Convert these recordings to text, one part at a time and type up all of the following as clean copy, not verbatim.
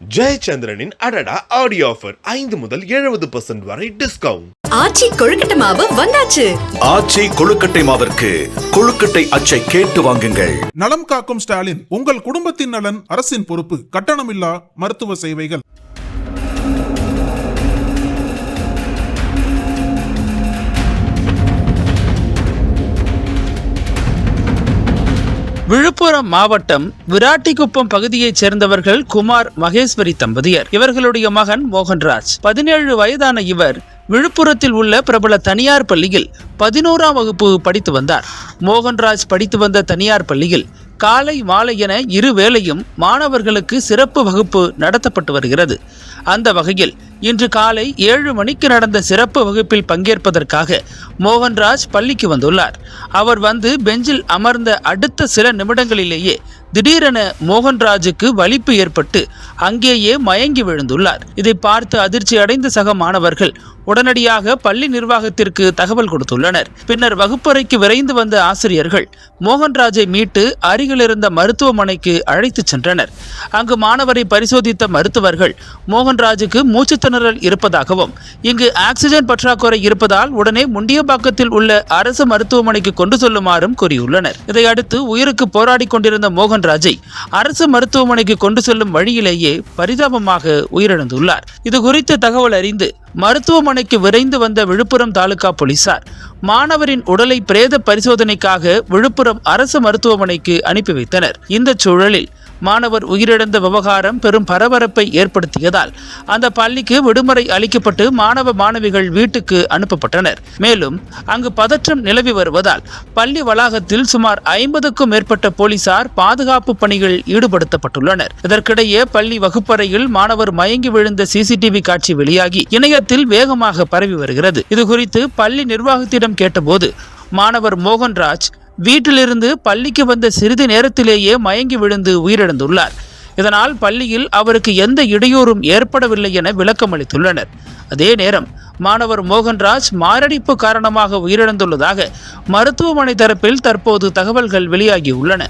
ஜெயச்சந்திரனின் அடடா audio offer 5 முதல் 70% வரை டிஸ்கவுண்ட். ஆச்சி கொழுக்கட்டை மாவு வந்தாச்சு. ஆச்சி கொழுக்கட்டை மாவிற்கு கொழுக்கட்டை அச்சை கேட்டு வாங்குங்கள். நலம் காக்கும் ஸ்டாலின், உங்கள் குடும்பத்தின் நலன் அரசின் பொறுப்பு. கட்டணமில்லா மருத்துவ சேவைகள். விழுப்புரம் மாவட்டம் விராட்டிக்குப்பம் பகுதியைச் சேர்ந்தவர்கள் குமார் மகேஸ்வரி தம்பதியர். இவர்களுடைய மகன் மோகன்ராஜ். 17 வயதான இவர் விழுப்புரத்தில் உள்ள பிரபல தனியார் பள்ளியில் 11ஆம் வகுப்பு படித்து வந்தார். மோகன்ராஜ் படித்து வந்த தனியார் பள்ளியில் காலை மாலை என இரு வேளையும் மாணவர்களுக்கு சிறப்பு வகுப்பு நடத்தப்பட்டு வருகிறது. அந்த வகையில் இன்று காலை 7 மணிக்கு நடந்த சிறப்பு வகுப்பில் பங்கேற்பதற்காக மோகன்ராஜ் பள்ளிக்கு வந்துள்ளார். அவர் வந்து பெஞ்சில் அமர்ந்த அடுத்த சில நிமிடங்களிலேயே திடீரென மோகன்ராஜுக்கு வலிப்பு ஏற்பட்டு அங்கேயே மயங்கி விழுந்துள்ளார். இதை பார்த்து அதிர்ச்சி அடைந்த சக மாணவர்கள் உடனடியாக பள்ளி நிர்வாகத்திற்கு தகவல் கொடுத்துள்ளனர். பின்னர் வகுப்பறைக்கு விரைந்து வந்த ஆசிரியர்கள் மோகன்ராஜை மீட்டு அருகில் இருந்த மருத்துவமனைக்கு அழைத்துச் சென்றனர். அங்கு மாணவரை பரிசோதித்த மருத்துவர்கள் மோகன்ராஜுக்கு மூச்சுத்திணறல் இருப்பதாகவும் இங்கு ஆக்சிஜன் பற்றாக்குறை இருப்பதால் உடனே முண்டியம்பாக்கத்தில் உள்ள அரசு மருத்துவமனைக்கு கொண்டு செல்லுமாறும் கூறியுள்ளனர். இதையடுத்து உயிருக்கு போராடி கொண்டிருந்த மோகன்ராஜை அரசு மருத்துவமனைக்கு கொண்டு செல்லும் வழியிலேயே பரிதாபமாக உயிரிழந்துள்ளார். இது குறித்து தகவல் அறிந்து மருத்துவமனைக்கு விரைந்து வந்த விழுப்புரம் தாலுகா போலீசார் மாணவரின் உடலை பிரேத பரிசோதனைக்காக விழுப்புரம் அரசு மருத்துவமனைக்கு அனுப்பி வைத்தனர். இந்த சூழலில் மாணவர் உயிரிழந்த விவகாரம் பெரும் பரபரப்பை ஏற்படுத்தியதால் அந்த பள்ளிக்கு விடுமுறை அளிக்கப்பட்டு மாணவ மாணவிகள் வீட்டுக்கு அனுப்பப்பட்டனர். மேலும் அங்கு பதற்றம் நிலவி வருவதால் பள்ளி வளாகத்தில் சுமார் 50க்கும் மேற்பட்ட போலீசார் பாதுகாப்பு பணிகள் ஈடுபடுத்தப்பட்டுள்ளனர். இதற்கிடையே பள்ளி வகுப்பறையில் மாணவர் மயங்கி விழுந்த சிசிடிவி காட்சி வெளியாகி இணையத்தில் வேகமாக பரவி வருகிறது. இதுகுறித்து பள்ளி நிர்வாகத்திடம் கேட்டபோது மாணவர் மோகன்ராஜ் வீட்டிலிருந்து பள்ளிக்கு வந்த சிறிது நேரத்திலேயே மயங்கி விழுந்து உயிரிழந்துள்ளார். இதனால் பள்ளியில் அவருக்கு எந்த இடையூறும் ஏற்படவில்லை என விளக்கம் அளித்துள்ளனர். அதே நேரம் மாணவர் மோகன்ராஜ் மாரடைப்பு காரணமாக உயிரிழந்துள்ளதாக மருத்துவமனை தரப்பில் தற்போது தகவல்கள் வெளியாகியுள்ளன.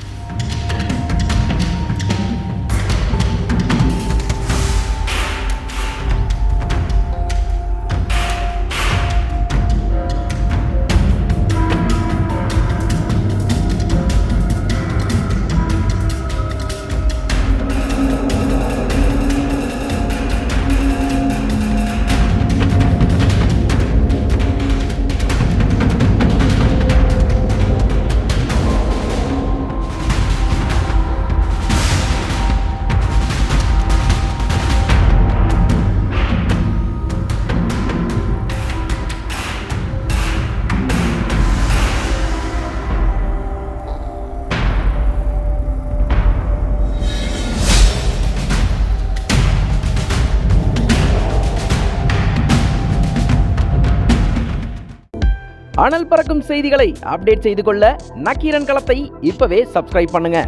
அனல் பறக்கும் செய்திகளை அப்டேட் செய்து கொள்ள நக்கீரன் களத்தை இப்பவே சப்ஸ்கிரைப் பண்ணுங்க.